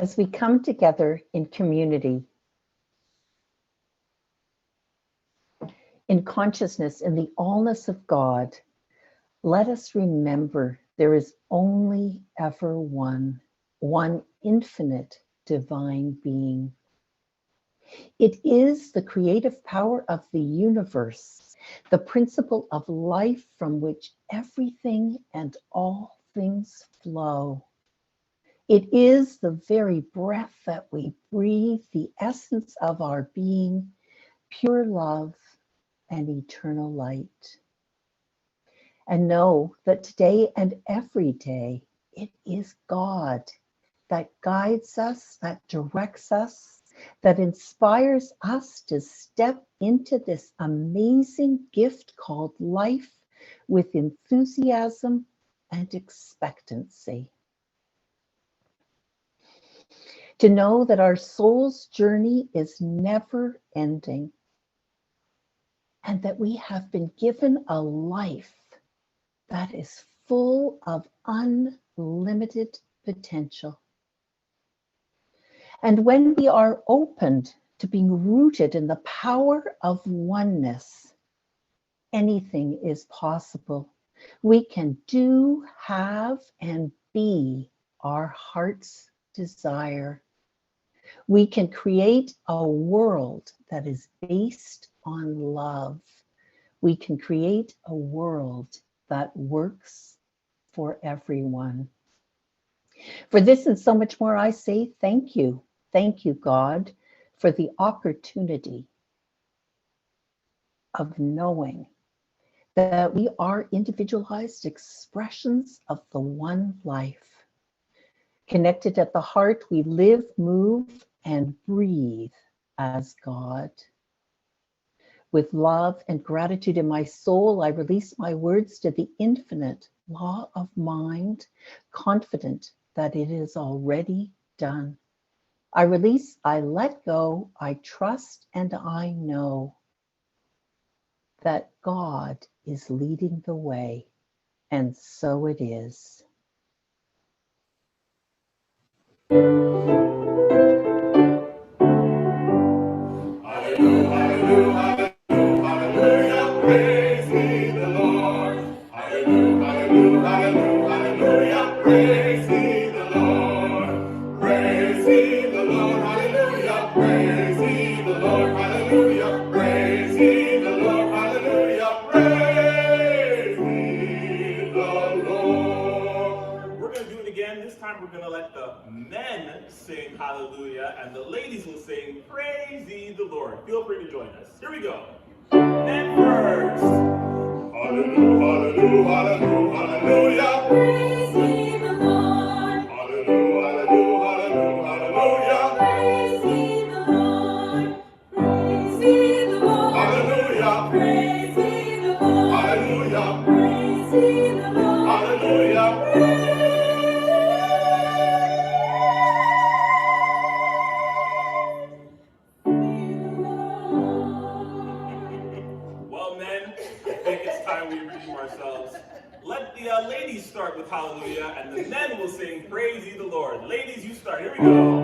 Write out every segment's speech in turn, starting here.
As we come together in community, in consciousness, in the allness of God, let us remember there is only ever one infinite divine being. It is the creative power of the universe, the principle of life from which everything and all things flow. It is the very breath that we breathe, the essence of our being, pure love and eternal light. And know that today and every day, it is God that guides us, that directs us, that inspires us to step into this amazing gift called life with enthusiasm and expectancy. To know that our soul's journey is never ending and that we have been given a life that is full of unlimited potential. And when we are opened to being rooted in the power of oneness, anything is possible. We can do, have, and be our heart's desire. We can create a world that is based on love. We can create a world that works for everyone. For this and so much more, I say thank you. Thank you, God, for the opportunity of knowing that we are individualized expressions of the one life. Connected at the heart, we live, move, and breathe as God. With love and gratitude in my soul, I release my words to the infinite law of mind, confident that it is already done. I release, I let go, I trust, and I know that God is leading the way, and so it is. We're going to let the men sing hallelujah and the ladies will sing praise ye the Lord. Feel free to join us. Here we go. Men first. Hallelujah, hallelujah, hallelujah. Praise ye the Lord. Hallelujah, hallelujah, hallelujah. Praise ye the Lord. Praise ye the Lord. Hallelujah. Praise ye the Lord. Hallelujah. Praise ye the Lord. Hallelujah. Let the ladies start with hallelujah, and the men will sing praise ye the Lord. Ladies, you start. Here we go.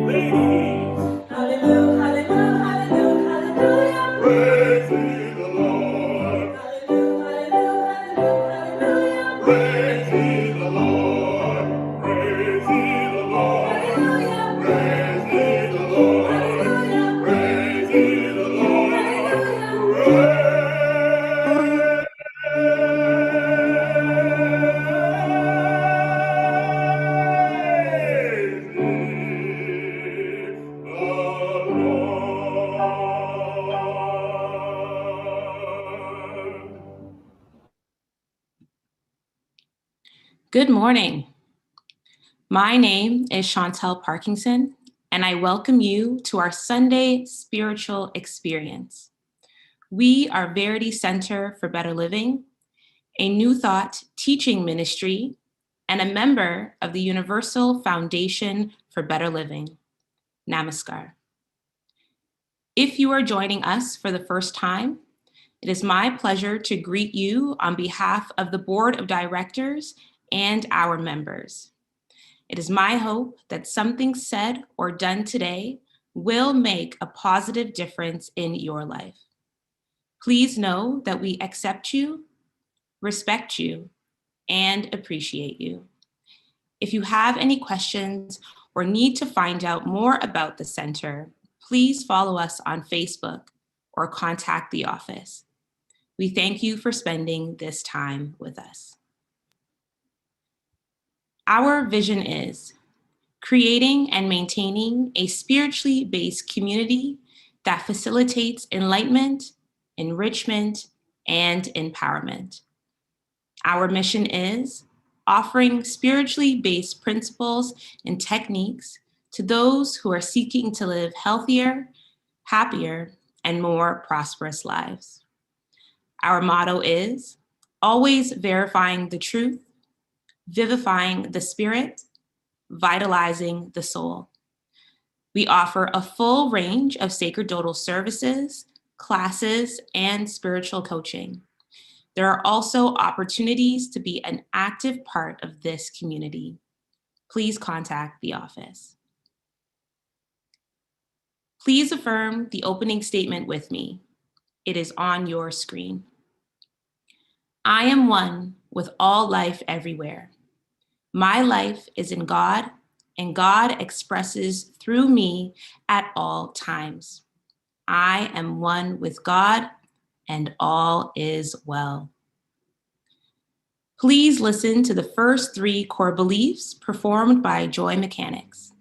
Ladies. Hallelujah, hallelujah, hallelujah, hallelujah. Praise ye the Lord. Hallelujah, hallelujah, hallelujah. Praise ye the Lord. Praise ye the Lord. Hallelujah. Praise ye the Lord. Hallelujah. Praise ye the Lord. Hallelujah. Good morning. My name is Chantel Parkinson, and I welcome you to our Sunday spiritual experience. We are Verity Centre for Better Living, a New Thought teaching ministry, and a member of the Universal Foundation for Better Living. Namaskar. If you are joining us for the first time, it is my pleasure to greet you on behalf of the Board of Directors and our members. It is my hope that something said or done today will make a positive difference in your life. Please know that we accept you, respect you, and appreciate you. If you have any questions or need to find out more about the center, please follow us on Facebook or contact the office. We thank you for spending this time with us. Our vision is creating and maintaining a spiritually based community that facilitates enlightenment, enrichment, and empowerment. Our mission is offering spiritually based principles and techniques to those who are seeking to live healthier, happier, and more prosperous lives. Our motto is always verifying the truth, vivifying the spirit, vitalizing the soul. We offer a full range of sacerdotal services, classes, and spiritual coaching. There are also opportunities to be an active part of this community. Please contact the office. Please affirm the opening statement with me. It is on your screen. I am one with all life everywhere. My life is in God, and God expresses through me at all times. I am one with God, and all is well. Please listen to the first 3 core beliefs performed by Joy Mechanics.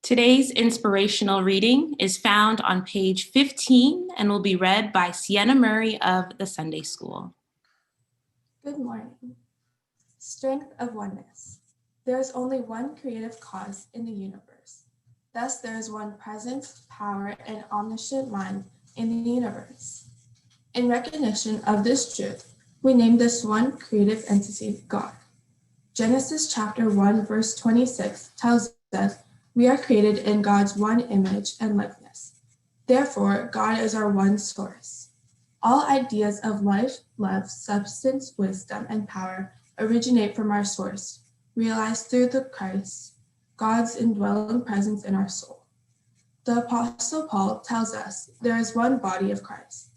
Today's inspirational reading is found on page 15 and will be read by Sienna Murray of the Sunday School. Good morning. Strength of oneness. There is only one creative cause in the universe. Thus, there is one presence, power, and omniscient mind in the universe. In recognition of this truth, we name this one creative entity God. Genesis chapter 1, verse 26 tells us we are created in God's one image and likeness. Therefore, God is our one source. All ideas of life, love, substance, wisdom, and power originate from our source, realized through the Christ, God's indwelling presence in our soul. The Apostle Paul tells us there is one body of Christ,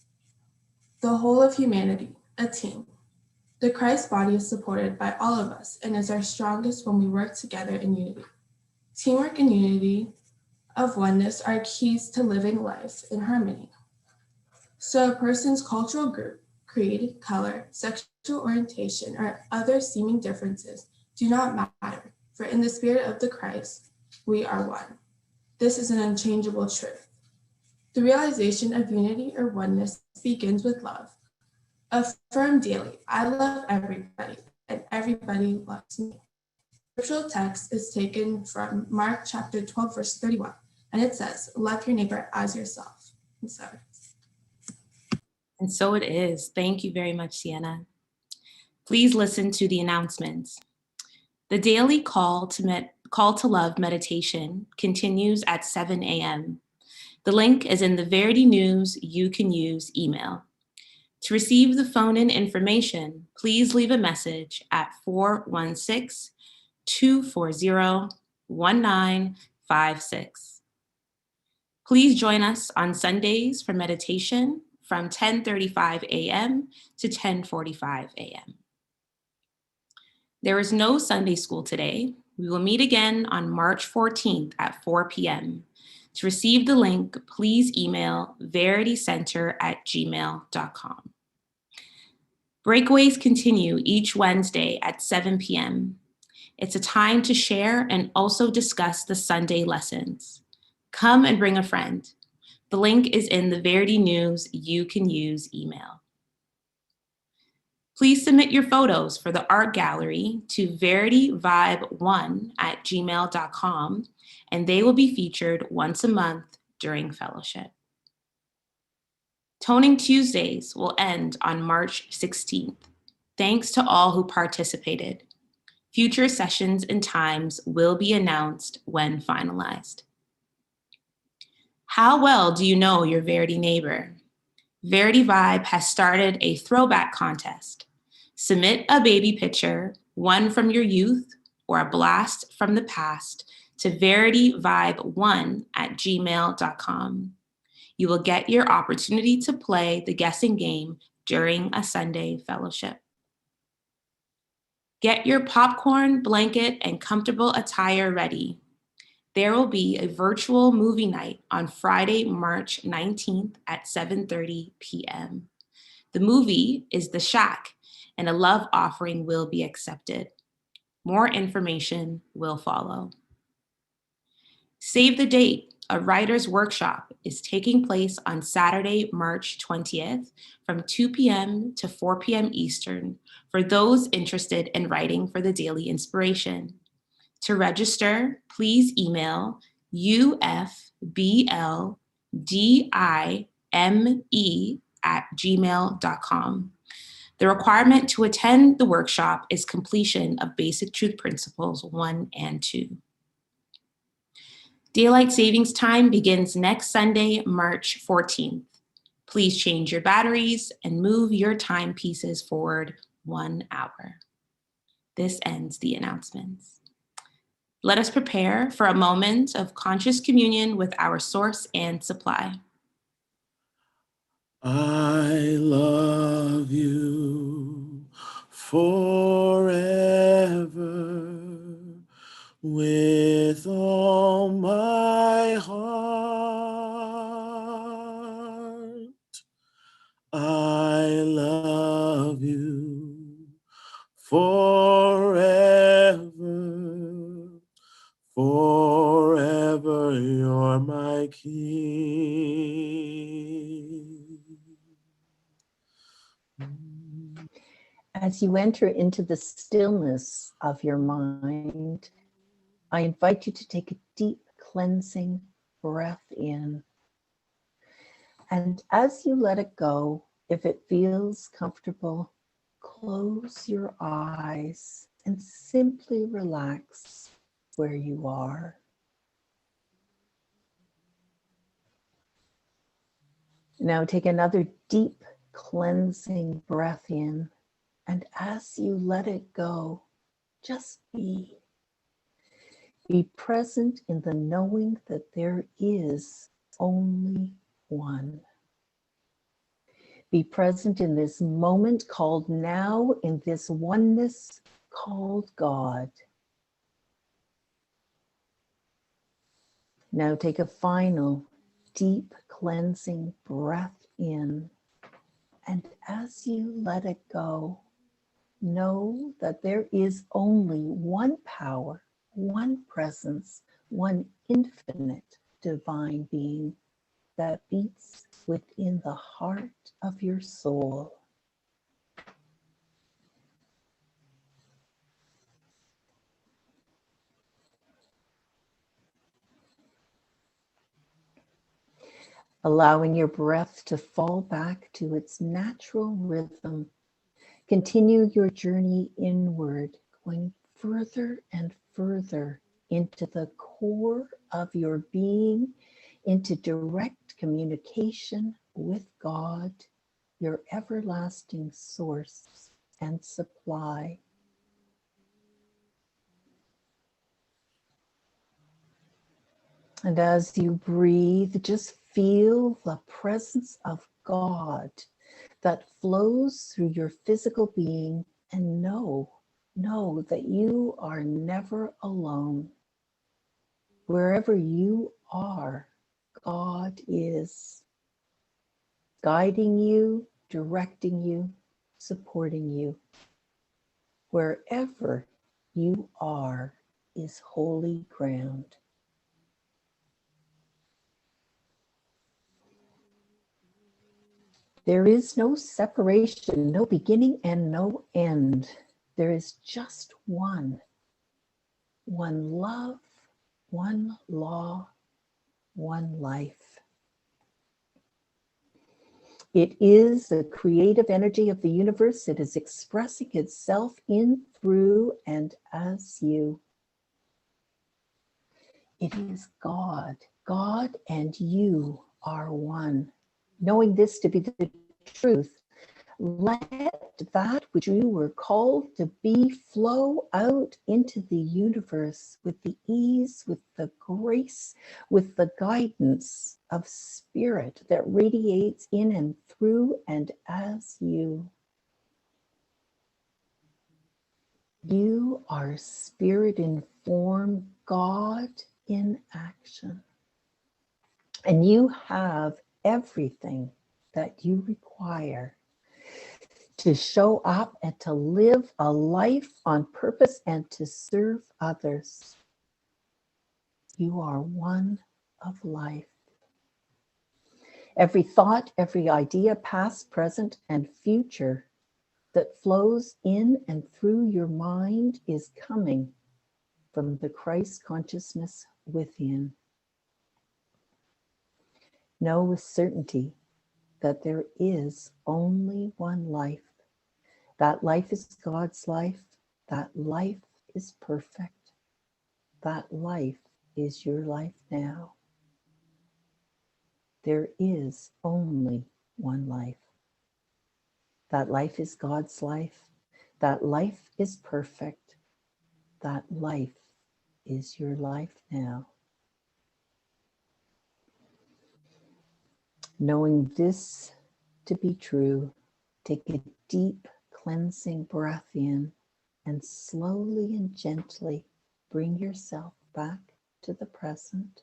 the whole of humanity, a team. The Christ body is supported by all of us and is our strongest when we work together in unity. Teamwork and unity of oneness are keys to living life in harmony. So a person's cultural group, creed, color, sexual orientation, or other seeming differences do not matter, for in the spirit of the Christ, we are one. This is an unchangeable truth. The realization of unity or oneness begins with love. Affirm daily, I love everybody, and everybody loves me. The scriptural text is taken from Mark chapter 12, verse 31, and it says, love your neighbor as yourself. And so it is. Thank you very much, Sienna. Please listen to the announcements. The daily call to love meditation continues at 7 a.m. The link is in the Verity News You Can Use email. To receive the phone-in information, please leave a message at 416-240-1956. Please join us on Sundays for meditation from 10:35 a.m. to 10:45 a.m. There is no Sunday school today. We will meet again on March 14th at 4 p.m. To receive the link, please email veritycenter@gmail.com. Breakaways continue each Wednesday at 7 p.m. It's a time to share and also discuss the Sunday lessons. Come and bring a friend. The link is in the Verity News You Can Use email. Please submit your photos for the art gallery to verityvibe1@gmail.com, and they will be featured once a month during fellowship. Toning Tuesdays will end on March 16th. Thanks to all who participated. Future sessions and times will be announced when finalized. How well do you know your Verity neighbor? Verity Vibe has started a throwback contest. Submit a baby picture, one from your youth or a blast from the past, to verityvibe1@gmail.com. You will get your opportunity to play the guessing game during a Sunday fellowship. Get your popcorn, blanket, and comfortable attire ready. There will be a virtual movie night on Friday, March 19th at 7:30 p.m. The movie is The Shack, and a love offering will be accepted. More information will follow. Save the date. A writer's workshop is taking place on Saturday, March 20th from 2 p.m. to 4 p.m. Eastern for those interested in writing for the daily inspiration. To register, please email ufbldime@gmail.com. The requirement to attend the workshop is completion of Basic Truth Principles 1 and 2. Daylight savings time begins next Sunday, March 14th. Please change your batteries and move your timepieces forward 1 hour. This ends the announcements. Let us prepare for a moment of conscious communion with our source and supply. I love you forever with all my heart. I love you forever. Forever you're my king. As you enter into the stillness of your mind, I invite you to take a deep cleansing breath in. And as you let it go, if it feels comfortable, close your eyes and simply relax where you are. Now take another deep cleansing breath in, and as you let it go, just be. Be present in the knowing that there is only one. Be present in this moment called now, in this oneness called God. Now take a final deep cleansing breath in. And as you let it go, know that there is only one power, one presence, one infinite divine being that beats within the heart of your soul. Allowing your breath to fall back to its natural rhythm. Continue your journey inward, going further and further into the core of your being, into direct communication with God, your everlasting source and supply. And as you breathe, just feel the presence of God that flows through your physical being, and know that you are never alone. Wherever you are, God is guiding you, directing you, supporting you. Wherever you are is holy ground. There is no separation, no beginning and no end. There is just one love, one law, one life. It is the creative energy of the universe. It is expressing itself in, through, and as you. It is God. God and you are one. Knowing this to be the truth, let that which you were called to be flow out into the universe with the ease, with the grace, with the guidance of spirit that radiates in and through and as you. You are spirit informed, God in action. And you have everything that you require to show up and to live a life on purpose and to serve others. You are one of life. Every thought, every idea, past, present, and future that flows in and through your mind is coming from the Christ consciousness within. Know with certainty that there is only one life. That life is God's life. That life is perfect. That life is your life now. There is only one life. That life is God's life. That life is perfect. That life is your life now. Knowing this to be true, take a deep cleansing breath in and slowly and gently bring yourself back to the present,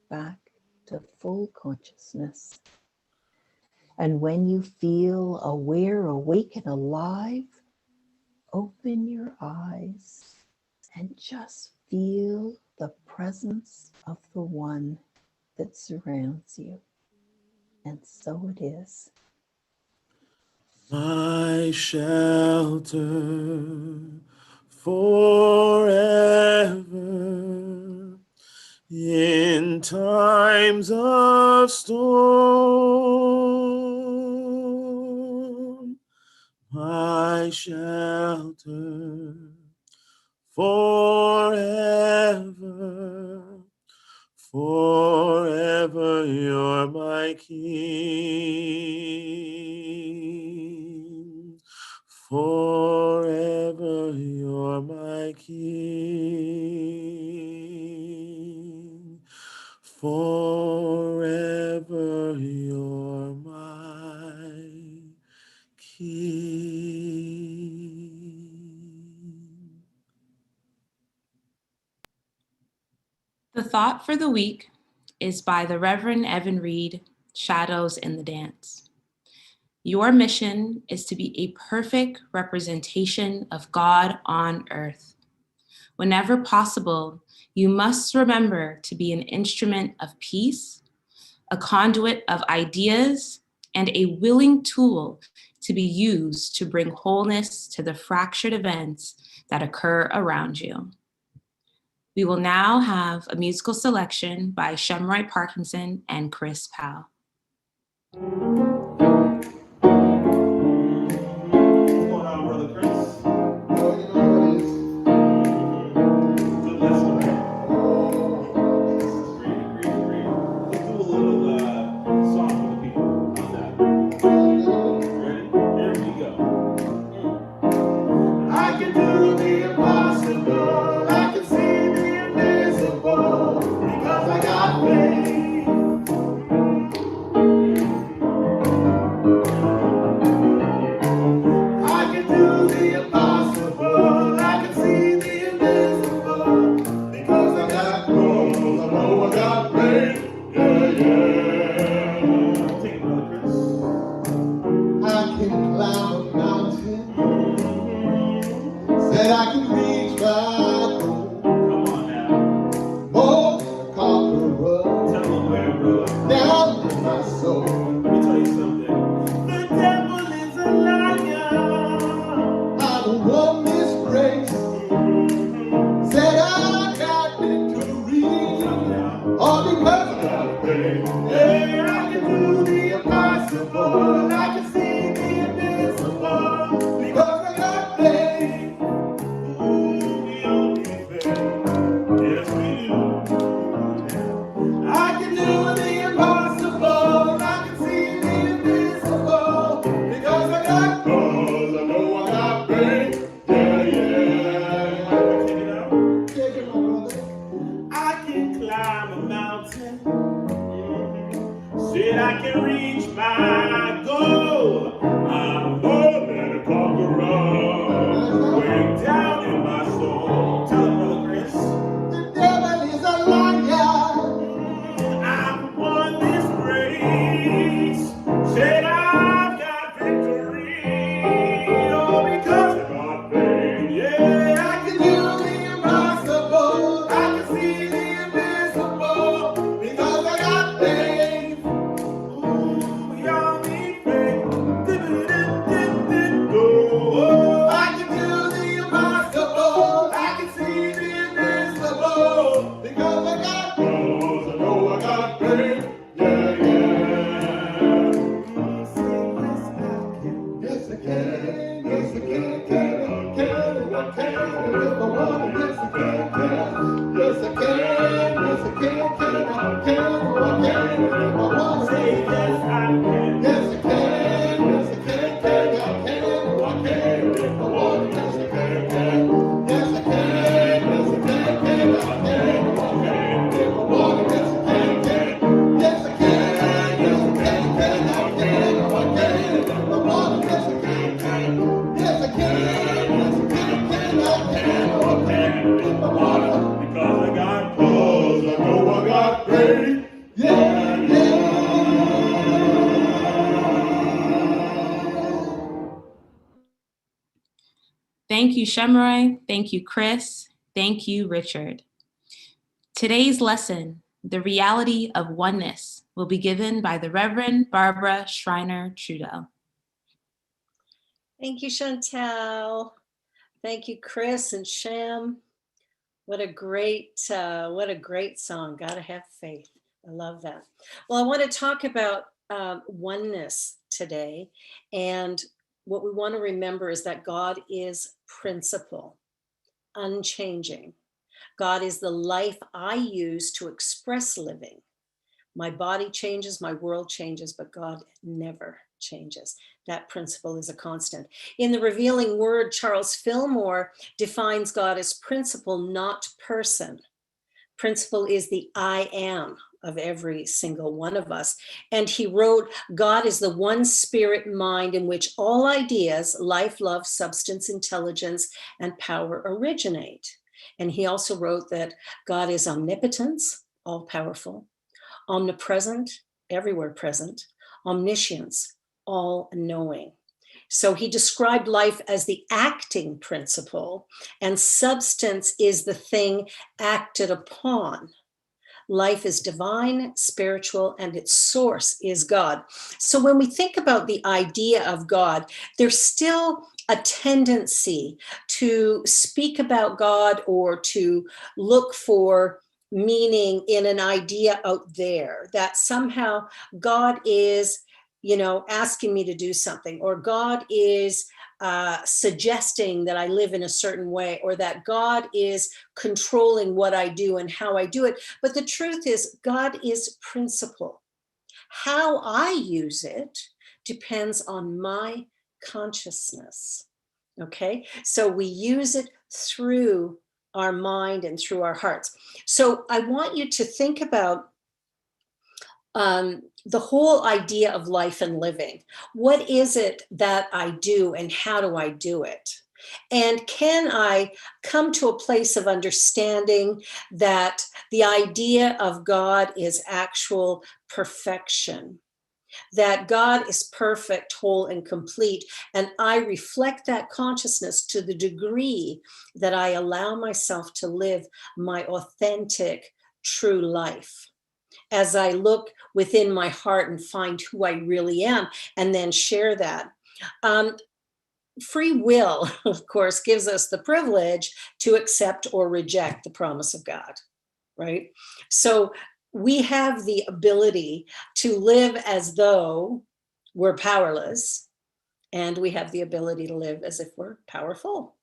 back to full consciousness. And when you feel aware, awake, and alive, open your eyes and just feel the presence of the one that surrounds you. And so it is. My shelter forever in times of storm. My shelter forever. Forever you're my King. Forever you're my King. Forever you're my King. The thought for the week is by the Reverend Evan Reed, Shadows in the Dance. Your mission is to be a perfect representation of God on earth. Whenever possible, you must remember to be an instrument of peace, a conduit of ideas, and a willing tool to be used to bring wholeness to the fractured events that occur around you. We will now have a musical selection by Schreiner-Trudel Parkinson and Chris Powell. What's going on, Brother Chris? Well, you know what it is. Good lesson, right? Great. Let's do a little song for the people. How's that? Ready? Here we go. I can do the impossible. I can see the invisible because I got faith. I can do the impossible. I can see the invisible because I got goals. I know I got faith. Yeah. Take it, Brother Chris. I can climb a mountain. Said I can reach my goal. Come on now. More than a conqueror. Tell them where, brother. Down in my soul. Let me tell you something. The devil is a liar. I won this race. Said I got victory. All because I got faith. Yeah, I can do the impossible. I can see the invisible because I got faith. Ooh, we all need faith. Yes, we do. I can do the impossible. I can see the invisible because I got goals. I know I got faith. Yeah. Take it out. Take it, my brother. I can climb a mountain. Said I can reach my goal. I'm more than a conqueror. Way down in my soul. Tell him, Brother Chris. The devil is a liar. I've won this race. Said I've got victory. Oh, because I got faith. Yeah, I can do the impossible. I can see the invisible because I got faith. Ooh, we all need faith. Oh, I can do the impossible. I can see the invisible because I got goals. I know I got faith. Yeah. Say yes, I can. Yes, I can. Can I can. If I want to, yes, I can. Yes, I can. Yes, I can. Can I can. If I want to, Say yes, I can. yes, I can. Yes, I can. Can I can. If I want to, yes, I can. Yes, I can. Yes, I can. Can I can. If I want to, yes, I can. Yes, I can. Yes, I can. Can I can. If I want to, yes, I can. Yes, I can. Yes, I can. Can I can. If I want to. Because I got goals. I know I got faith. Yeah. Thank you, Schreiner-Trudel. Thank you, Chris. Thank you, Richard. Today's lesson, The Reality of Oneness, will be given by the Reverend Barbara Schreiner-Trudel. Thank you, Chantel. Thank you, Chris and Shem. What a great song. Gotta have faith. I love that. Well, I want to talk about oneness today. And what we want to remember is that God is principle, unchanging. God is the life I use to express living. My body changes, my world changes, but God never changes. That principle is a constant. In the Revealing Word, Charles Fillmore defines God as principle, not person. Principle is the I am of every single one of us. And he wrote, God is the one spirit mind in which all ideas, life, love, substance, intelligence, and power originate. And he also wrote that God is omnipotence, all powerful, omnipresent, everywhere present, omniscience, all knowing. So he described life as the acting principle, and substance is the thing acted upon. Life is divine, spiritual, and its source is God. So when we think about the idea of God, there's still a tendency to speak about God or to look for meaning in an idea out there, that somehow God is, asking me to do something, or God is suggesting that I live in a certain way, or that God is controlling what I do and how I do it. But the truth is, God is principle. How I use it depends on my consciousness. Okay, so we use it through our mind and through our hearts. So I want you to think about the whole idea of life and living. What is it that I do, and how do I do it? And can I come to a place of understanding that the idea of God is actual perfection, that God is perfect, whole, and complete, and I reflect that consciousness to the degree that I allow myself to live my authentic, true life, as I look within my heart and find who I really am, and then share that. Free will, of course, gives us the privilege to accept or reject the promise of God, right? So we have the ability to live as though we're powerless, and we have the ability to live as if we're powerful.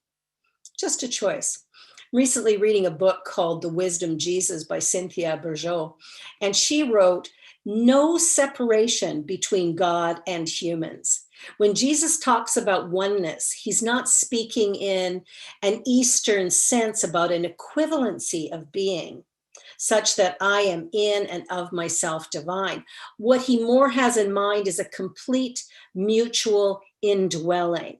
Just a choice. Recently reading a book called The Wisdom Jesus by Cynthia Bourgeault, and she wrote, "No separation between God and humans." When Jesus talks about oneness, he's not speaking in an Eastern sense about an equivalency of being, such that I am in and of myself divine. What he more has in mind is a complete mutual indwelling.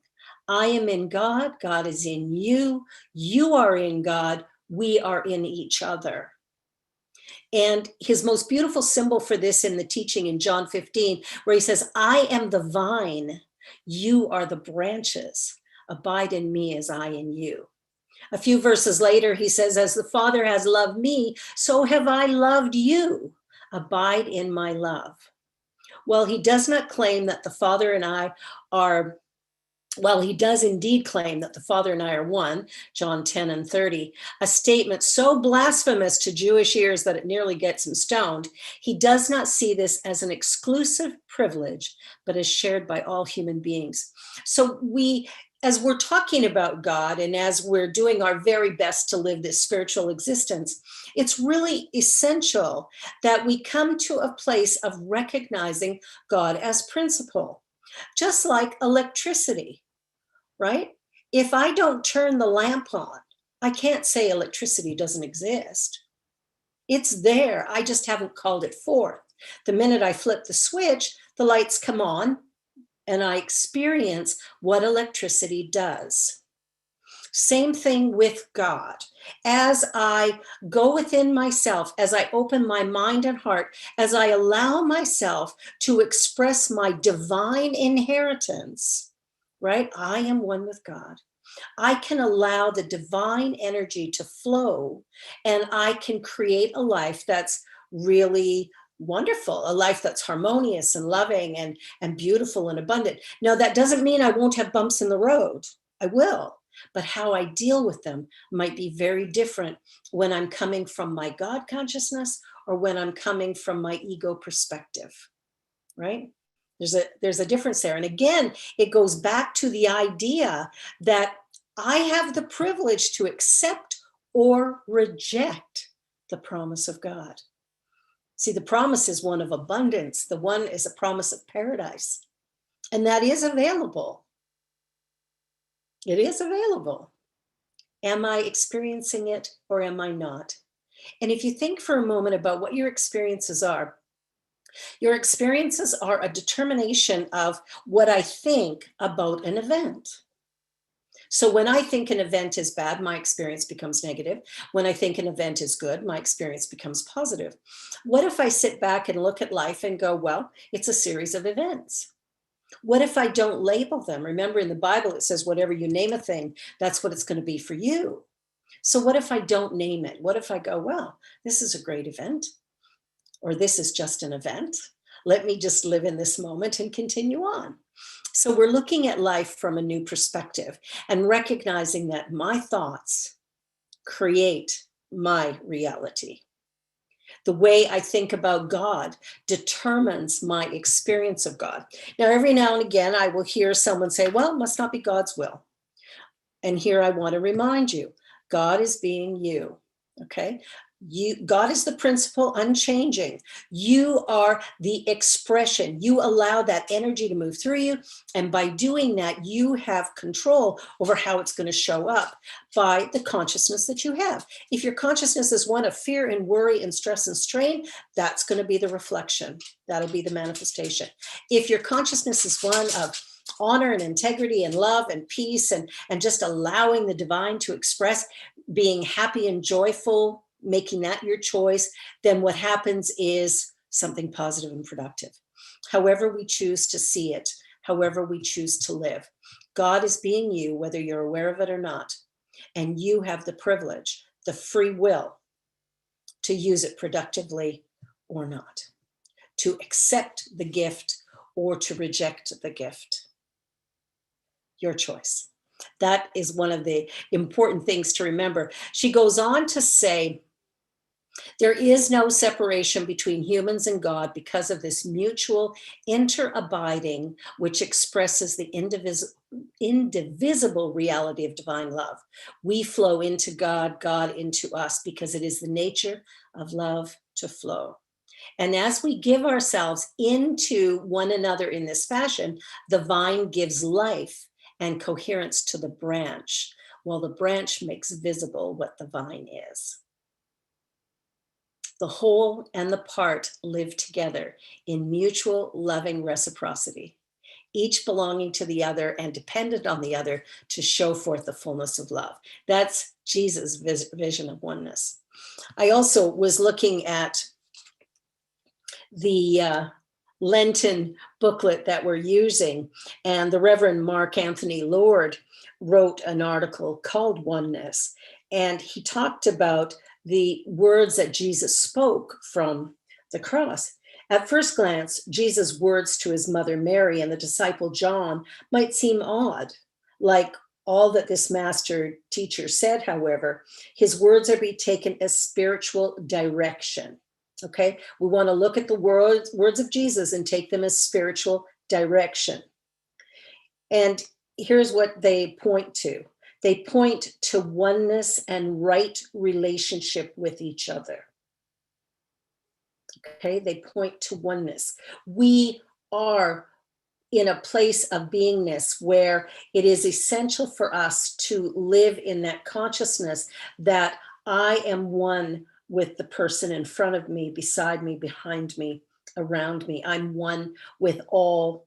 I am in God, God is in you, you are in God, we are in each other. And his most beautiful symbol for this in the teaching in John 15, where he says, I am the vine, you are the branches, abide in me as I in you. A few verses later, he says, as the Father has loved me, so have I loved you, abide in my love. Well, he does not claim that the Father and I are, well, he does indeed claim that the Father and I are one, John 10 and 30, a statement so blasphemous to Jewish ears that it nearly gets him stoned. He does not see this as an exclusive privilege, but as shared by all human beings. So as we're talking about God and as we're doing our very best to live this spiritual existence, it's really essential that we come to a place of recognizing God as principle, just like electricity. Right? If I don't turn the lamp on, I can't say electricity doesn't exist. It's there. I just haven't called it forth. The minute I flip the switch, the lights come on and I experience what electricity does. Same thing with God. As I go within myself, as I open my mind and heart, as I allow myself to express my divine inheritance, right? I am one with God. I can allow the divine energy to flow, and I can create a life that's really wonderful, a life that's harmonious and loving and beautiful and abundant. Now, that doesn't mean I won't have bumps in the road. I will, but how I deal with them might be very different when I'm coming from my God consciousness or when I'm coming from my ego perspective, right? There's a difference there. And again, it goes back to the idea that I have the privilege to accept or reject the promise of God. See, the promise is one of abundance. The one is a promise of paradise. And that is available. It is available. Am I experiencing it or am I not? And if you think for a moment about what your experiences are a determination of what I think about an event. So when I think an event is bad, my experience becomes negative. When I think an event is good, my experience becomes positive. What if I sit back and look at life and go, well, it's a series of events? What if I don't label them? Remember, in the Bible, it says, whatever you name a thing, that's what it's going to be for you. So what if I don't name it? What if I go, well, this is a great event, or this is just an event. Let me just live in this moment and continue on. So we're looking at life from a new perspective and recognizing that my thoughts create my reality. The way I think about God determines my experience of God. Now, every now and again, I will hear someone say, well, it must not be God's will. And here I want to remind you, God is being you, okay? God is the principle, unchanging. You are the expression. You allow that energy to move through you. And by doing that, you have control over how it's going to show up by the consciousness that you have. If your consciousness is one of fear and worry and stress and strain, that's going to be the reflection. That'll be the manifestation. If your consciousness is one of honor and integrity and love and peace and just allowing the divine to express, being happy and joyful, making that your choice, then what happens is something positive and productive. However we choose to see it, however we choose to live. God is being you, whether you're aware of it or not. And you have the privilege, the free will to use it productively or not, to accept the gift or to reject the gift. Your choice. That is one of the important things to remember. She goes on to say, there is no separation between humans and God because of this mutual interabiding, which expresses the indivisible reality of divine love. We flow into God, God into us, because it is the nature of love to flow. And as we give ourselves into one another in this fashion, the vine gives life and coherence to the branch, while the branch makes visible what the vine is. The whole and the part live together in mutual loving reciprocity, each belonging to the other and dependent on the other to show forth the fullness of love. That's Jesus' vision of oneness. I also was looking at the Lenten booklet that we're using, and the Reverend Mark Anthony Lord wrote an article called Oneness, and he talked about the words that Jesus spoke from the cross. At first glance, Jesus' words to his mother Mary and the disciple John might seem odd, like all that this master teacher said. However, his words are to be taken as spiritual direction. Okay, we want to look at the words of Jesus and take them as spiritual direction. And here's what they point to. They point to oneness and right relationship with each other. Okay, they point to oneness. We are in a place of beingness where it is essential for us to live in that consciousness that I am one with the person in front of me, beside me, behind me, around me. I'm one with all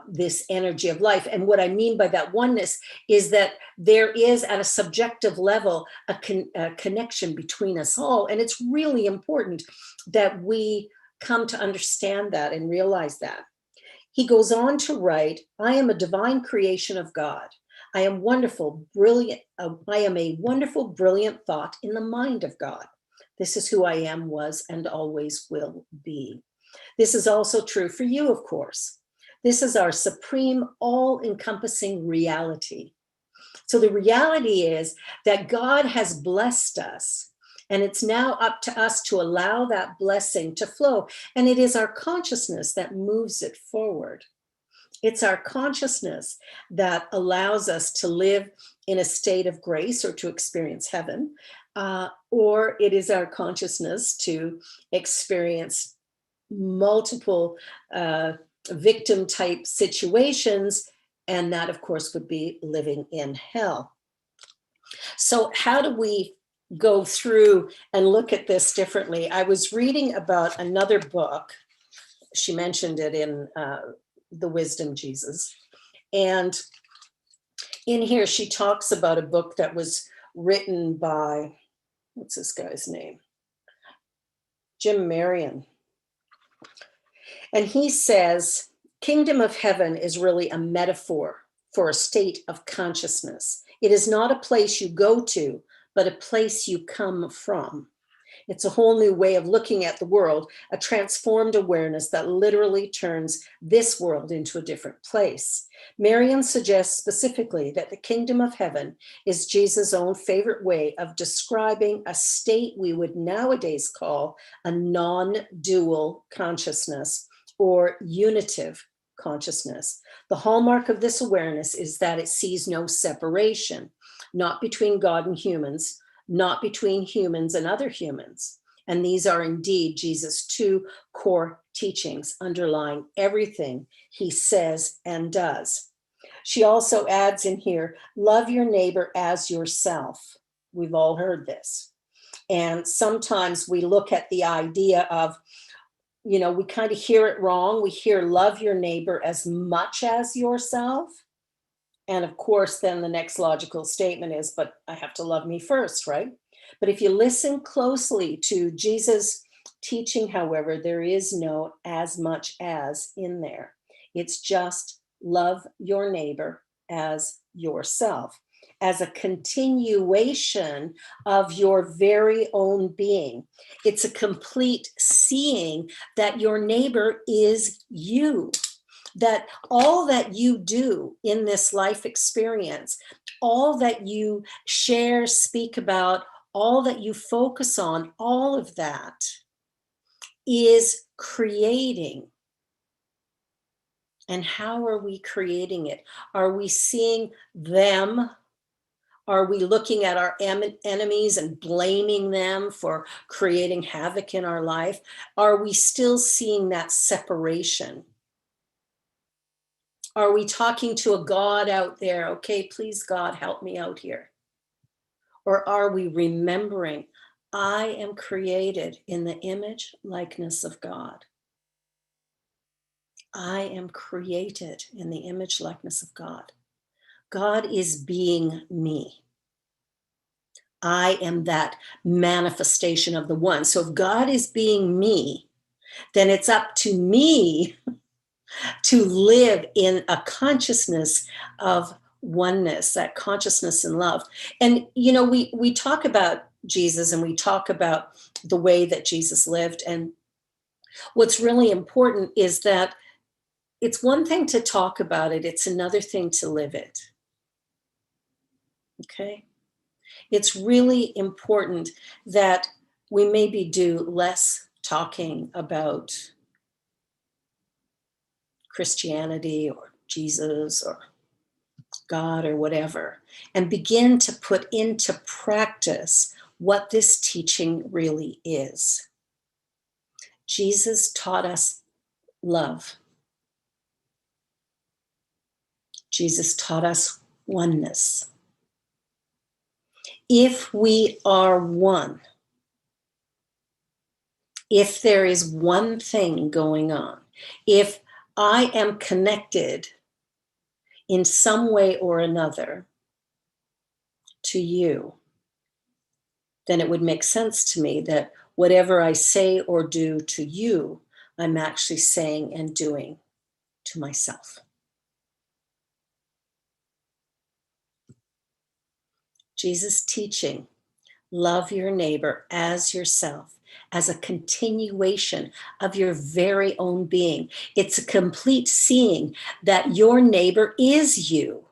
this energy of life. And what I mean by that oneness is that there is, at a subjective level, a connection between us all. And it's really important that we come to understand that and realize that. He goes on to write, I am a divine creation of God. I am wonderful, brilliant. I am a wonderful, brilliant thought in the mind of God. This is who I am, was, and always will be. This is also true for you, of course. This is our supreme, all-encompassing reality. So the reality is that God has blessed us, and it's now up to us to allow that blessing to flow. And it is our consciousness that moves it forward. It's our consciousness that allows us to live in a state of grace or to experience heaven, or it is our consciousness to experience multiple victim type situations, and that of course would be living in hell. So how do we go through and look at this differently? I was reading about another book. She mentioned it in The Wisdom Jesus, and In here, she talks about a book that was written by, what's this guy's name? Jim Marion. And he says, Kingdom of Heaven is really a metaphor for a state of consciousness. It is not a place you go to, but a place you come from. It's a whole new way of looking at the world, a transformed awareness that literally turns this world into a different place. Marion suggests specifically that the kingdom of heaven is Jesus' own favorite way of describing a state we would nowadays call a non-dual consciousness or unitive consciousness. The hallmark of this awareness is that it sees no separation, not between God and humans, not between humans and other humans. And these are indeed Jesus' two core teachings underlying everything he says and does. She also adds in here, love your neighbor as yourself. We've all heard this. And sometimes we look at the idea of, we kind of hear it wrong. We hear love your neighbor as much as yourself. And of course, then the next logical statement is, but I have to love me first, right? But if you listen closely to Jesus' teaching, however, there is no as much as in there. It's just love your neighbor as yourself, as a continuation of your very own being. It's a complete seeing that your neighbor is you. That all that you do in this life experience, all that you share, speak about, all that you focus on, all of that is creating. And how are we creating it? Are we seeing them? Are we looking at our enemies and blaming them for creating havoc in our life? Are we still seeing that separation? Are we talking to a God out there? Okay, please, God, help me out here. Or are we remembering, I am created in the image, likeness of God. I am created in the image, likeness of God. God is being me. I am that manifestation of the one. So if God is being me, then it's up to me to live in a consciousness of oneness, that consciousness and love. And, we talk about Jesus and we talk about the way that Jesus lived. And what's really important is that it's one thing to talk about it, it's another thing to live it. Okay? It's really important that we maybe do less talking about Christianity or Jesus or God or whatever, and begin to put into practice what this teaching really is. Jesus taught us love. Jesus taught us oneness. If we are one, if there is one thing going on, if I am connected in some way or another to you, then it would make sense to me that whatever I say or do to you, I'm actually saying and doing to myself. Jesus' teaching, love your neighbor as yourself, as a continuation of your very own being. It's a complete seeing that your neighbor is you.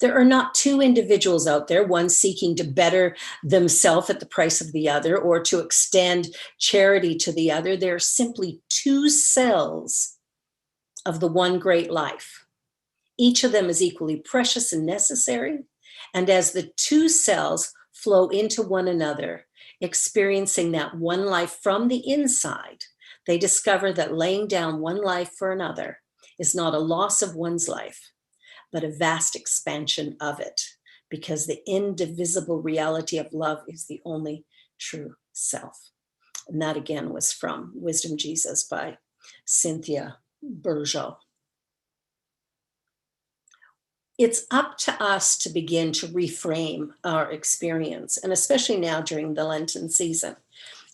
There are not two individuals out there, one seeking to better themselves at the price of the other or to extend charity to the other. There are simply two cells of the one great life. Each of them is equally precious and necessary. And as the two cells flow into one another, experiencing that one life from the inside, they discover that laying down one life for another is not a loss of one's life, but a vast expansion of it, because the indivisible reality of love is the only true self. And that again was from Wisdom Jesus by Cynthia Bourgeault. it's up to us to begin to reframe our experience, and especially now during the Lenten season.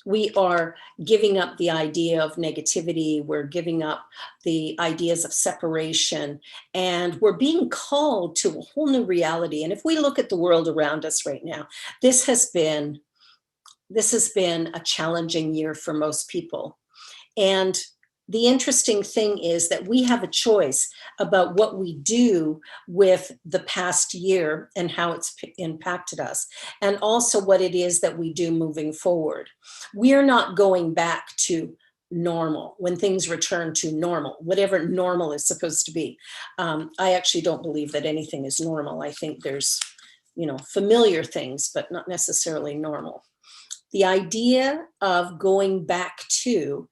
We are giving up the idea of negativity. We're giving up the ideas of separation, and we're being called to a whole new reality. And if we look at the world around us right now, this has been a challenging year for most people. And the interesting thing is that we have a choice about what we do with the past year and how it's impacted us, and also what it is that we do moving forward. We are not going back to normal when things return to normal, whatever normal is supposed to be. I actually don't believe that anything is normal. I think there's, familiar things, but not necessarily normal. The idea of going back to,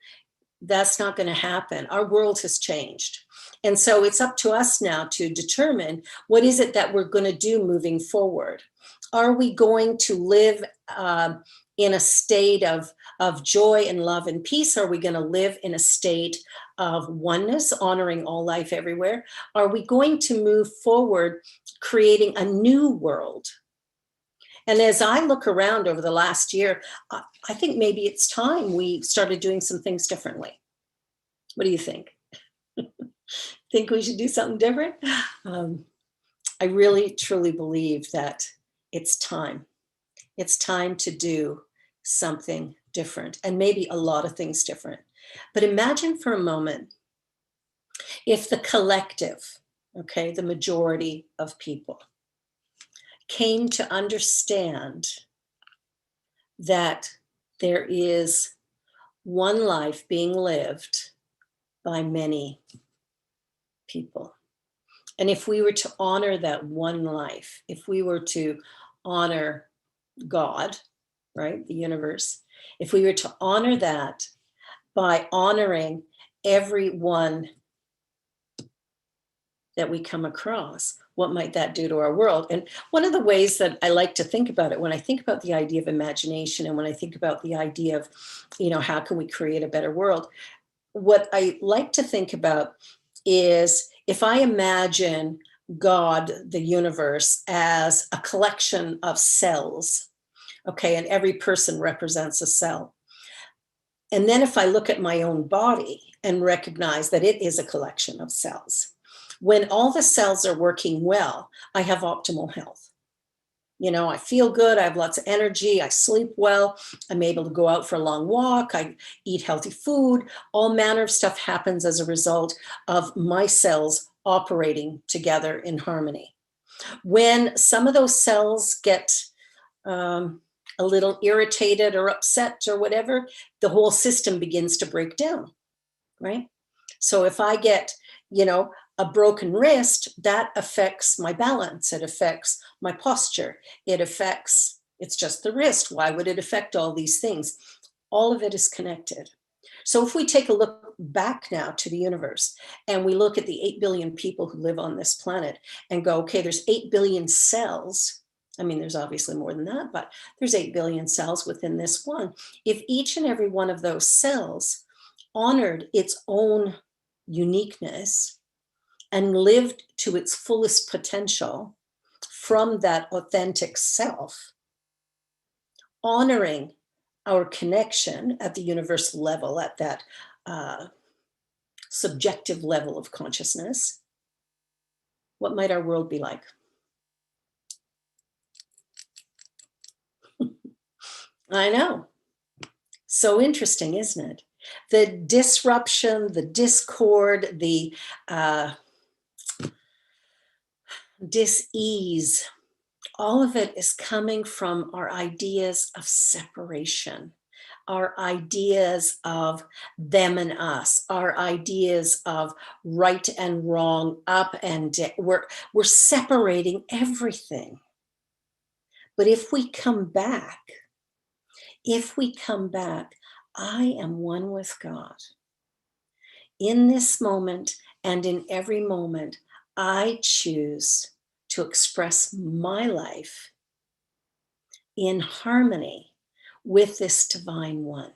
that's not going to happen. Our world has changed. And so it's up to us now to determine what is it that we're going to do moving forward. Are we going to live in a state of joy and love and peace? Are we going to live in a state of oneness, honoring all life everywhere? Are we going to move forward, creating a new world? And as I look around over the last year, I think maybe it's time we started doing some things differently. What do you think? Think we should do something different? I really, truly believe that it's time. It's time to do something different, and maybe a lot of things different. But imagine for a moment if the collective, okay, the majority of people, came to understand that there is one life being lived by many people. And if we were to honor that one life, if we were to honor God, right, the universe, if we were to honor that by honoring everyone that we come across, what might that do to our world? And one of the ways that I like to think about it, when I think about the idea of imagination, and when I think about the idea of, how can we create a better world? What I like to think about is, if I imagine God, the universe, as a collection of cells, okay, and every person represents a cell. And then if I look at my own body and recognize that it is a collection of cells, when all the cells are working well, I have optimal health. I feel good, I have lots of energy, I sleep well, I'm able to go out for a long walk, I eat healthy food, all manner of stuff happens as a result of my cells operating together in harmony. When some of those cells get a little irritated or upset or whatever, the whole system begins to break down, right? So if I get, a broken wrist, that affects my balance. It affects my posture. It's just the wrist. Why would it affect all these things? All of it is connected. So if we take a look back now to the universe, and we look at the 8 billion people who live on this planet and go, okay, there's 8 billion cells. I mean, there's obviously more than that, but there's 8 billion cells within this one. If each and every one of those cells honored its own uniqueness and lived to its fullest potential from that authentic self, honoring our connection at the universal level, at that subjective level of consciousness, what might our world be like? I know. So interesting, isn't it? The disruption, the discord, the dis-ease, all of it is coming from our ideas of separation, our ideas of them and us, our ideas of right and wrong, up and down. We're separating everything. But if we come back, I am one with God. In this moment and in every moment, I choose to express my life in harmony with this divine one.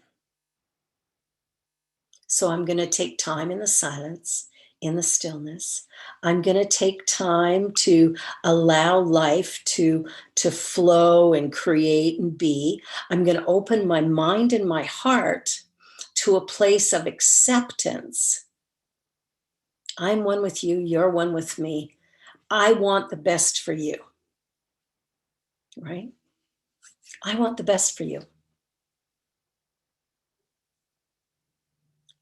So I'm going to take time in the silence, in the stillness. I'm going to take time to allow life to flow and create and be. I'm going to open my mind and my heart to a place of acceptance. I'm one with you, you're one with me. I want the best for you, right? I want the best for you.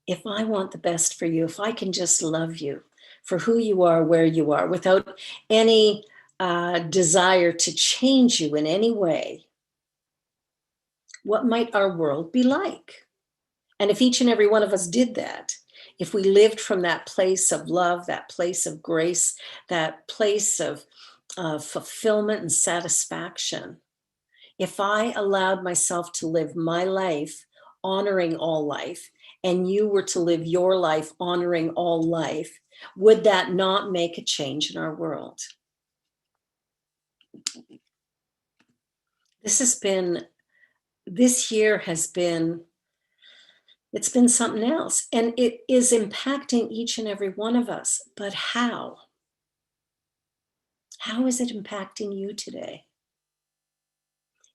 If I want the best for you, if I can just love you for who you are, where you are, without any desire to change you in any way, what might our world be like? And if each and every one of us did that, if we lived from that place of love, that place of grace, that place of fulfillment and satisfaction, if I allowed myself to live my life honoring all life, and you were to live your life honoring all life, would that not make a change in our world? This year has been, it's been something else, and it is impacting each and every one of us. But how? How is it impacting you today?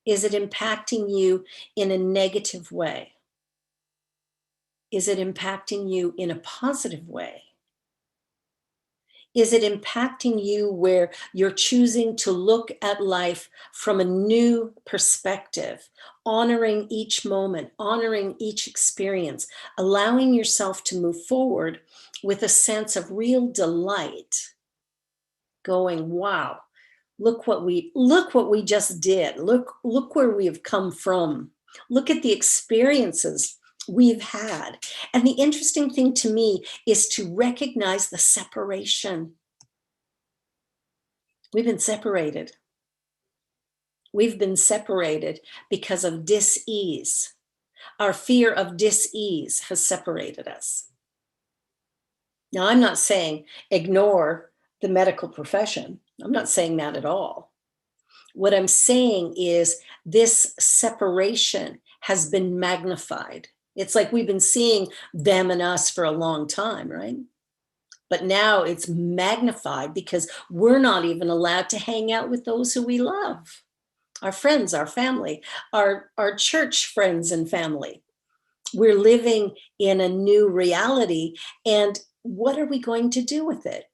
Is it impacting you in a negative way? Is it impacting you in a positive way? Is it impacting you where you're choosing to look at life from a new perspective, honoring each moment, honoring each experience, allowing yourself to move forward with a sense of real delight, going, wow, look what we just did. Look where we have come from. Look at the experiences we've had. And the interesting thing to me is to recognize the separation. We've been separated. We've been separated because of dis-ease. Our fear of dis-ease has separated us. Now, I'm not saying ignore the medical profession. I'm not saying that at all. What I'm saying is this separation has been magnified. It's like we've been seeing them and us for a long time, right? But now it's magnified because we're not even allowed to hang out with those who we love, our friends, our family, our church friends and family. We're living in a new reality. And what are we going to do with it?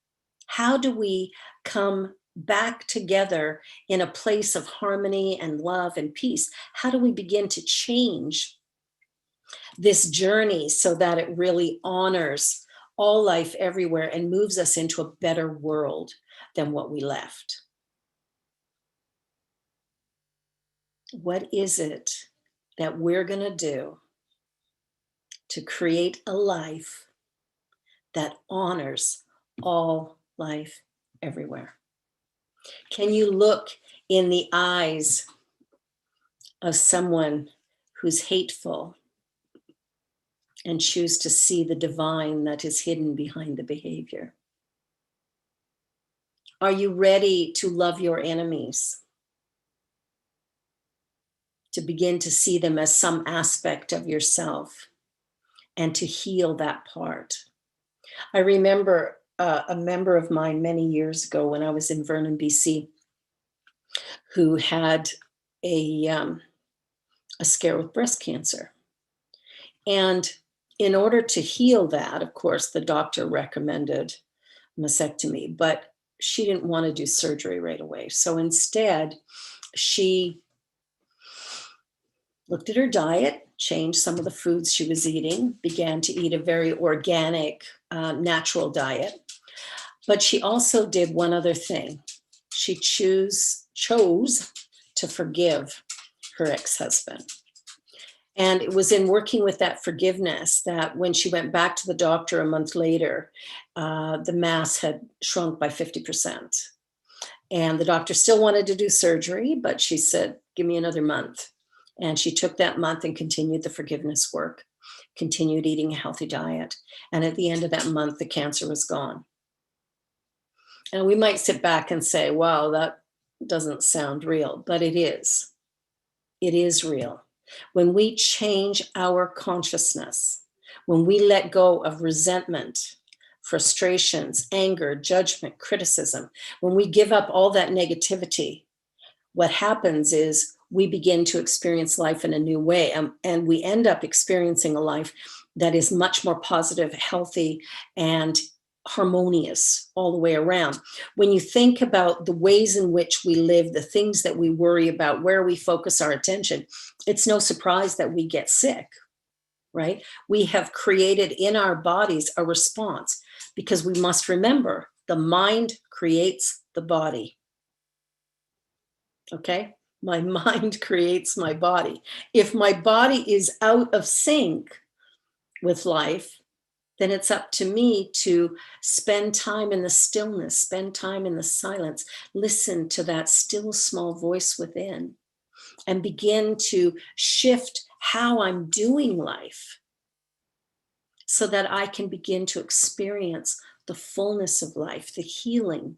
How do we come back together in a place of harmony and love and peace? How do we begin to change this journey so that it really honors all life everywhere and moves us into a better world than what we left? What is it that we're going to do to create a life that honors all life everywhere? Can you look in the eyes of someone who's hateful and choose to see the divine that is hidden behind the behavior? Are you ready to love your enemies? To begin to see them as some aspect of yourself and to heal that part? I remember a member of mine many years ago when I was in Vernon, BC, who had a scare with breast cancer. And in order to heal that, of course, the doctor recommended mastectomy, but she didn't want to do surgery right away. So instead, she looked at her diet, changed some of the foods she was eating, began to eat a very organic, natural diet. But she also did one other thing. She chose to forgive her ex-husband. And it was in working with that forgiveness that when she went back to the doctor a month later, the mass had shrunk by 50%. And the doctor still wanted to do surgery, but she said, give me another month. And she took that month and continued the forgiveness work, continued eating a healthy diet. And at the end of that month, the cancer was gone. And we might sit back and say, wow, that doesn't sound real, but it is. It is real. When we change our consciousness, when we let go of resentment, frustrations, anger, judgment, criticism. When we give up all that negativity, what happens is we begin to experience life in a new way, and we end up experiencing a life that is much more positive, healthy, and harmonious all the way around. When you think about the ways in which we live, the things that we worry about, where we focus our attention, it's no surprise that we get sick, right? We have created in our bodies a response, because we must remember the mind creates the body. Okay? My mind creates my body. If my body is out of sync with life, then it's up to me to spend time in the stillness, spend time in the silence, listen to that still small voice within, and begin to shift how I'm doing life so that I can begin to experience the fullness of life, the healing.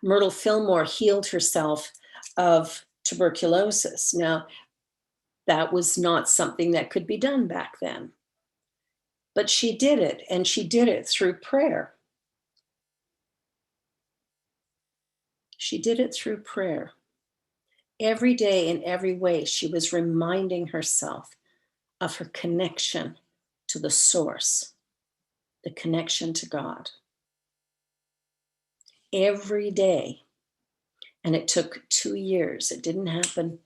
Myrtle Fillmore healed herself of tuberculosis. Now, that was not something that could be done back then. But she did it, and she did it through prayer. She did it through prayer. Every day, in every way, she was reminding herself of her connection to the source, the connection to God. Every day. And it took 2 years. It didn't happen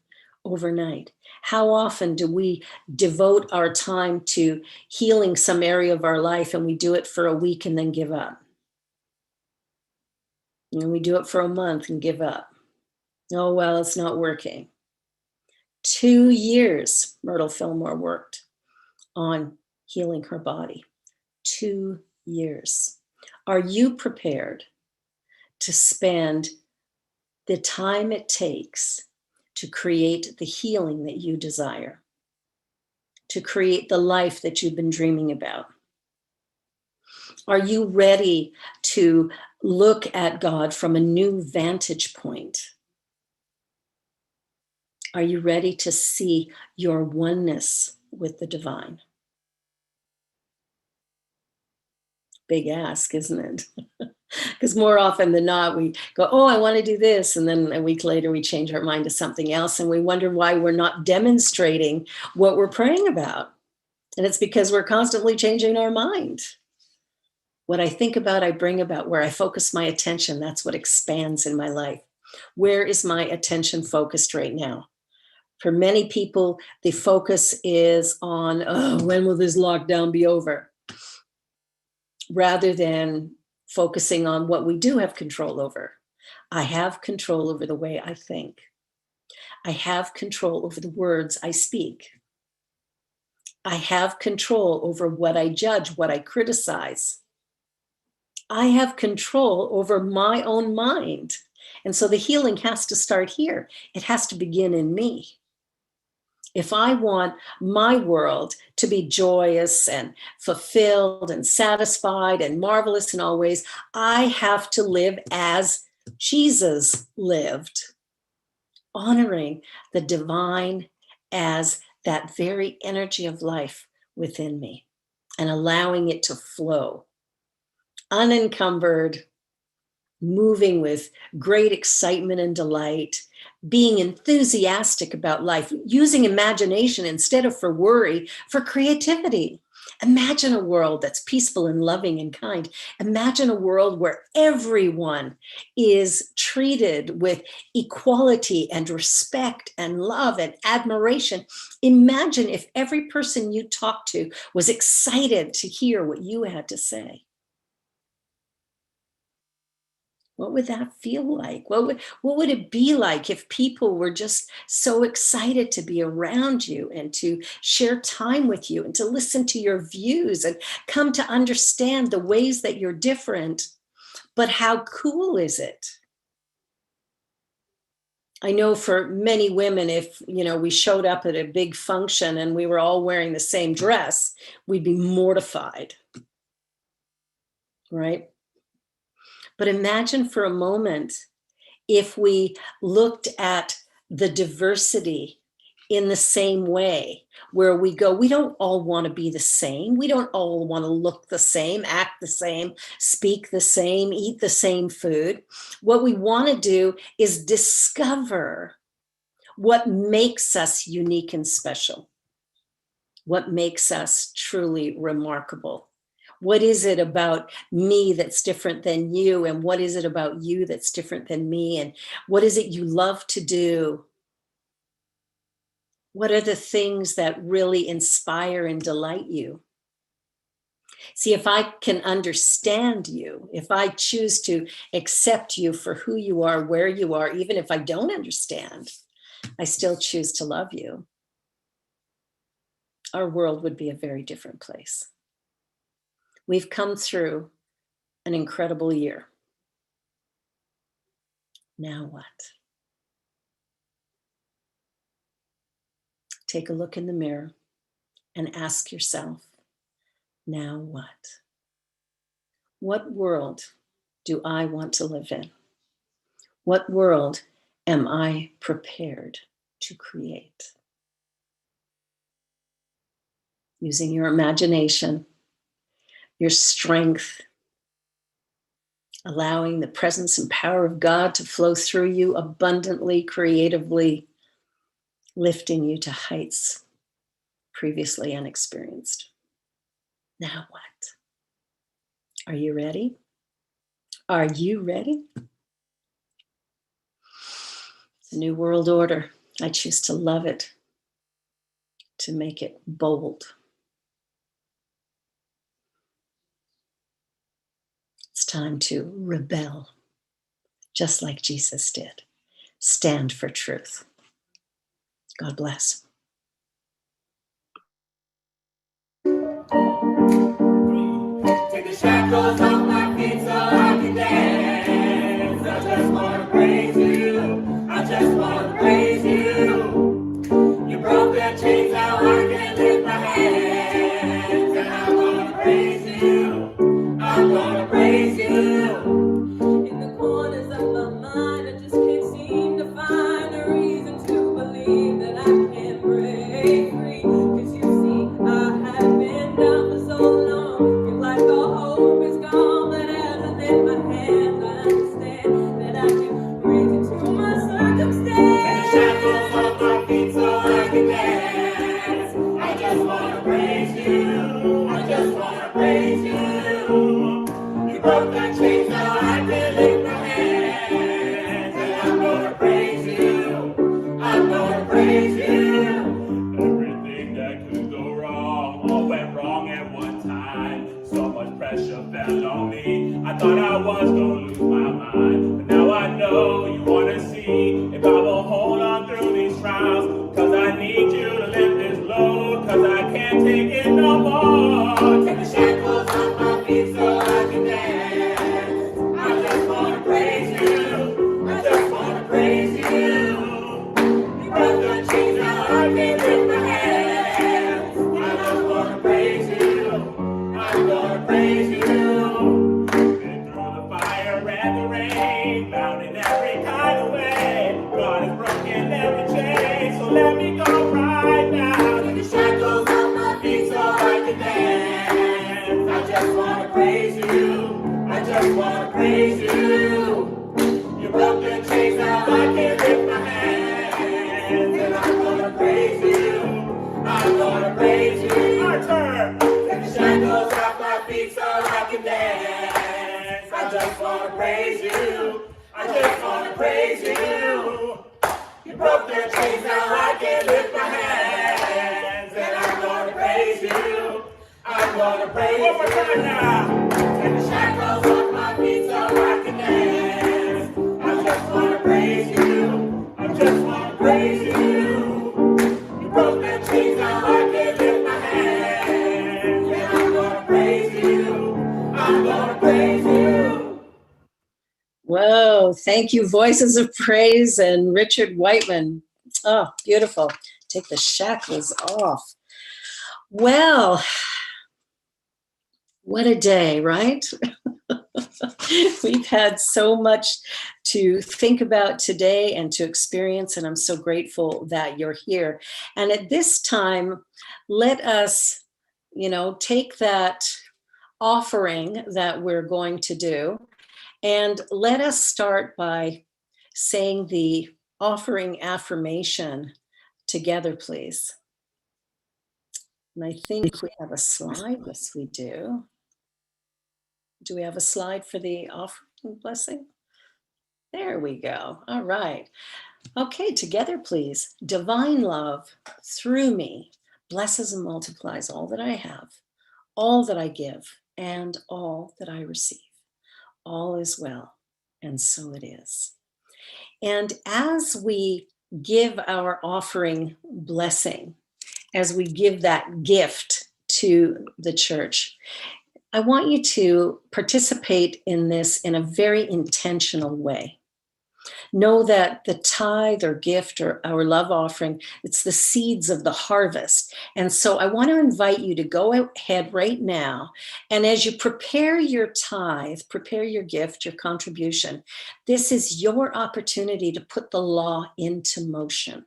overnight. How often do we devote our time to healing some area of our life, and we do it for a week and then give up? And we do it for a month and give up. Oh, well, it's not working. 2 years Myrtle Fillmore worked on healing her body. 2 years. Are you prepared to spend the time it takes to create the healing that you desire, to create the life that you've been dreaming about? Are you ready to look at God from a new vantage point? Are you ready to see your oneness with the divine? Big ask, isn't it? Because more often than not, we go, oh, I want to do this. And then a week later, we change our mind to something else. And we wonder why we're not demonstrating what we're praying about. And it's because we're constantly changing our mind. What I think about, I bring about. Where I focus my attention, that's what expands in my life. Where is my attention focused right now? For many people, the focus is on, oh, when will this lockdown be over? Rather than focusing on what we do have control over. I have control over the way I think. I have control over the words I speak. I have control over what I judge, what I criticize. I have control over my own mind. And so the healing has to start here. It has to begin in me. If I want my world to be joyous and fulfilled and satisfied and marvelous in all ways, I have to live as Jesus lived, honoring the divine as that very energy of life within me and allowing it to flow, unencumbered, moving with great excitement and delight, being enthusiastic about life, using imagination instead of for worry, for creativity. Imagine a world that's peaceful and loving and kind. Imagine a world where everyone is treated with equality and respect and love and admiration. Imagine if every person you talk to was excited to hear what you had to say. What would that feel like? What would it be like if people were just so excited to be around you and to share time with you and to listen to your views and come to understand the ways that you're different? But how cool is it? I know for many women, if we showed up at a big function and we were all wearing the same dress, we'd be mortified, right? But imagine for a moment if we looked at the diversity in the same way, where we go, we don't all want to be the same. We don't all want to look the same, act the same, speak the same, eat the same food. What we want to do is discover what makes us unique and special, what makes us truly remarkable. What is it about me that's different than you? And what is it about you that's different than me? And what is it you love to do? What are the things that really inspire and delight you? See, if I can understand you, if I choose to accept you for who you are, where you are, even if I don't understand, I still choose to love you, our world would be a very different place. We've come through an incredible year. Now what? Take a look in the mirror and ask yourself, now what? What world do I want to live in? What world am I prepared to create? Using your imagination, your strength, allowing the presence and power of God to flow through you abundantly, creatively, lifting you to heights previously unexperienced. Now what? Are you ready? Are you ready? It's a new world order. I choose to love it, to make it bold. It's time to rebel, just like Jesus did. Stand for truth. God bless. Take the shackles off my feet so I can dance. I just want to praise you. I just want to praise you. You broke the chains, now I can lift my hands. And I'm going to praise you. I'm going to praise you. In the corners of my mind, I just can't seem to find a reason to believe that I can break free. 'Cause you see, I have been down for so long, feel like all hope is gone. But as I lift my hands, I understand that I can raise it to my circumstance. And the shackles off my feet so I can dance. I just want to praise you. I just want to praise you. You broke the chains, now I can lift my hands. And I'm going to praise you. I'm going to praise you. Everything that could go wrong all went wrong at one time. So much pressure fell on me. I thought I was going to lose my mind. But now I know you want to see if I will hold on through these trials. 'Cause I need you to lift this load. 'Cause I can't take it no more. Take the shackles off my feet so I can dance. I just want to praise you. I just want to praise you. You broke the chains, now I can lift my hands. I just want to praise you. I'm going to praise you. Been through the fire and the rain, found in every kind of way. God has broken every chain, so let me go right now. Take the shackles off my feet so I can dance. I just want to praise you. I just want to praise you. You broke the chains, now I can lift my hands. And I'm going to praise you. I'm going to praise you. My turn. Take the shackles off my feet so I can dance. I just want to praise you. I just want to praise you. You broke the chains, now I can lift my hands. And I'm going to praise you. I'm going to praise you. One more time now. Take the shackles off my feet so I can dance. I just want to praise you. I just want to praise you. You broke the chains, now I can lift my hands. And I'm going to praise you. I'm going to praise you. Whoa, thank you, Voices of Praise and Richard Whiteman. Oh, beautiful. Take the shackles off. Well, what a day, right? We've had so much to think about today and to experience, and I'm so grateful that you're here. And at this time, let us, take that offering that we're going to do, and let us start by saying the offering affirmation together, please. And I think we have a slide. Yes, we do. Do we have a slide for the offering blessing? There we go. All right. Okay, together, please. Divine love through me blesses and multiplies all that I have, all that I give, and all that I receive. All is well, and so it is. And as we give our offering blessing, as we give that gift to the church, I want you to participate in this in a very intentional way. Know that the tithe or gift or our love offering, it's the seeds of the harvest. And so I want to invite you to go ahead right now. And as you prepare your tithe, prepare your gift, your contribution, this is your opportunity to put the law into motion.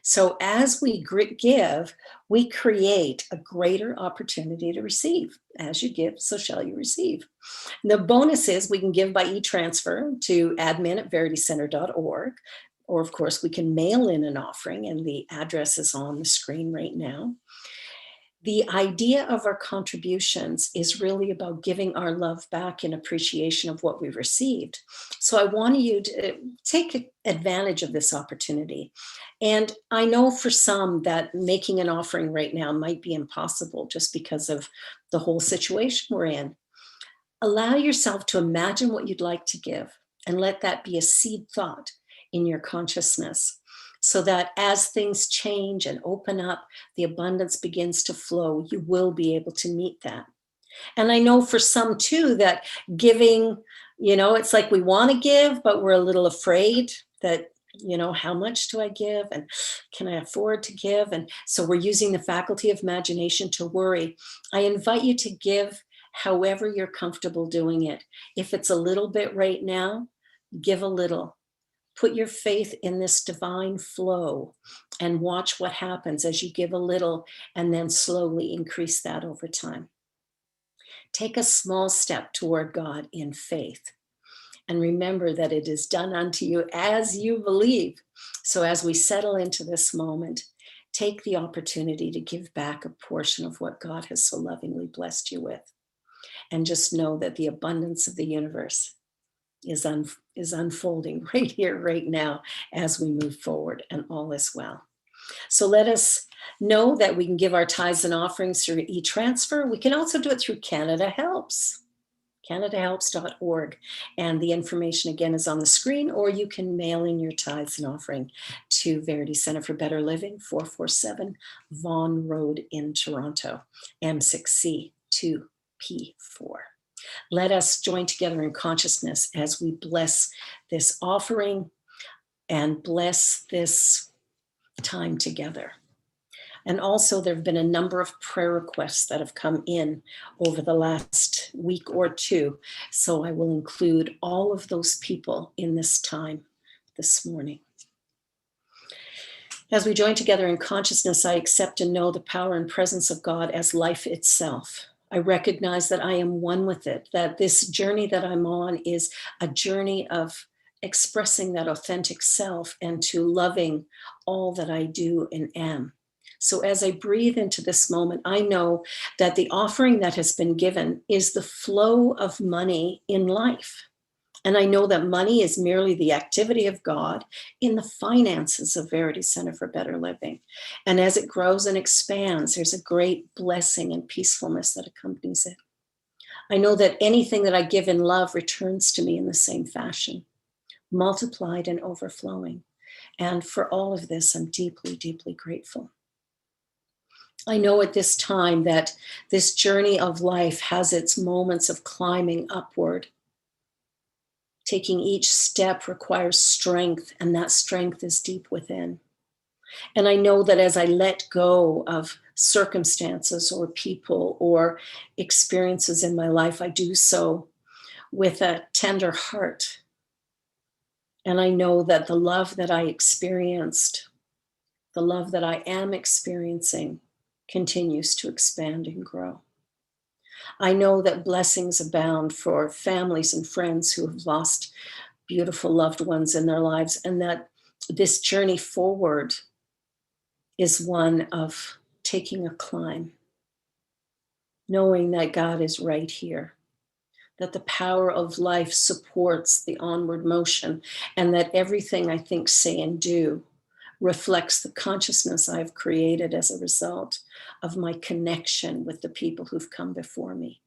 So as we give, we create a greater opportunity to receive. As you give, so shall you receive. The bonus is we can give by e-transfer to admin@veritycenter.org, or of course we can mail in an offering, and the address is on the screen right now. The idea of our contributions is really about giving our love back in appreciation of what we've received. So I want you to take advantage of this opportunity. And I know for some that making an offering right now might be impossible just because of the whole situation we're in. Allow yourself to imagine what you'd like to give, and let that be a seed thought in your consciousness, so that as things change and open up, the abundance begins to flow. You will be able to meet that. And I know for some too that giving, it's like we want to give, but we're a little afraid that, how much do I give? And can I afford to give? And so we're using the faculty of imagination to worry. I invite you to give however you're comfortable doing it. If it's a little bit right now, give a little. Put your faith in this divine flow and watch what happens as you give a little and then slowly increase that over time. Take a small step toward God in faith, and remember that it is done unto you as you believe. So as we settle into this moment, take the opportunity to give back a portion of what God has so lovingly blessed you with. And just know that the abundance of the universe is unfolding right here, right now, as we move forward, and all is well. So let us know that we can give our tithes and offerings through e-transfer. We can also do it through Canada Helps, CanadaHelps.org. And the information again is on the screen, or you can mail in your tithes and offering to Verity Centre for Better Living, 447 Vaughan Road in Toronto, M6C 2P4. Let us join together in consciousness as we bless this offering and bless this time together. And also, there have been a number of prayer requests that have come in over the last week or two. So I will include all of those people in this time this morning. As we join together in consciousness, I accept and know the power and presence of God as life itself. I recognize that I am one with it, that this journey that I'm on is a journey of expressing that authentic self and to loving all that I do and am. So as I breathe into this moment, I know that the offering that has been given is the flow of money in life. And I know that money is merely the activity of God in the finances of Verity Centre for Better Living. And as it grows and expands, there's a great blessing and peacefulness that accompanies it. I know that anything that I give in love returns to me in the same fashion, multiplied and overflowing. And for all of this, I'm deeply, deeply grateful. I know at this time that this journey of life has its moments of climbing upward. Taking each step requires strength, and that strength is deep within. And I know that as I let go of circumstances or people or experiences in my life, I do so with a tender heart. And I know that the love that I experienced, the love that I am experiencing, continues to expand and grow. I know that blessings abound for families and friends who have lost beautiful loved ones in their lives, and that this journey forward is one of taking a climb, knowing that God is right here, that the power of life supports the onward motion, and that everything I think, say, and do reflects the consciousness I've created as a result of my connection with the people who've come before me.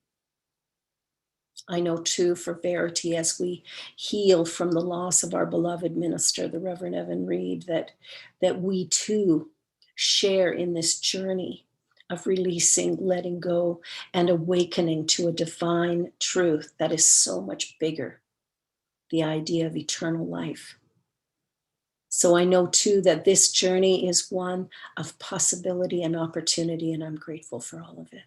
I know too, for Verity, as we heal from the loss of our beloved minister, the Reverend Evan Reed, that we too share in this journey of releasing, letting go, and awakening to a divine truth that is so much bigger, the idea of eternal life. So I know too that this journey is one of possibility and opportunity, and I'm grateful for all of it.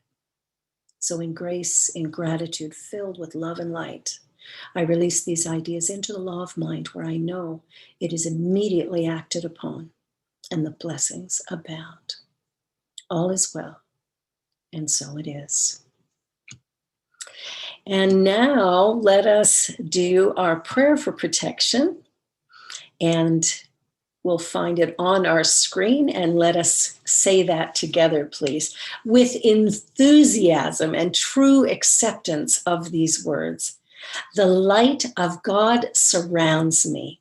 So in grace, in gratitude, filled with love and light, I release these ideas into the law of mind, where I know it is immediately acted upon and the blessings abound. All is well, and so it is. And now let us do our prayer for protection, and we'll find it on our screen, and let us say that together, please, with enthusiasm and true acceptance of these words. The light of God surrounds me.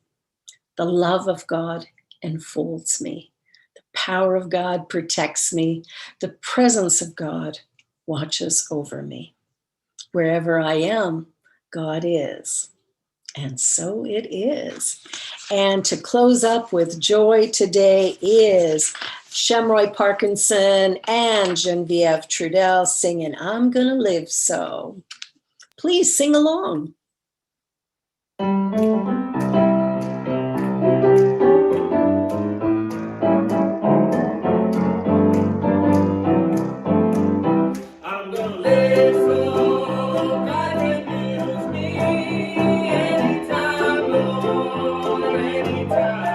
The love of God enfolds me. The power of God protects me. The presence of God watches over me. Wherever I am, God is. And so it is. And to close up with joy today is Shamroy Parkinson and Genevieve Trudel singing, I'm Gonna Live So. Please sing along. I'm gonna live so God can use me anytime, Lord, anytime.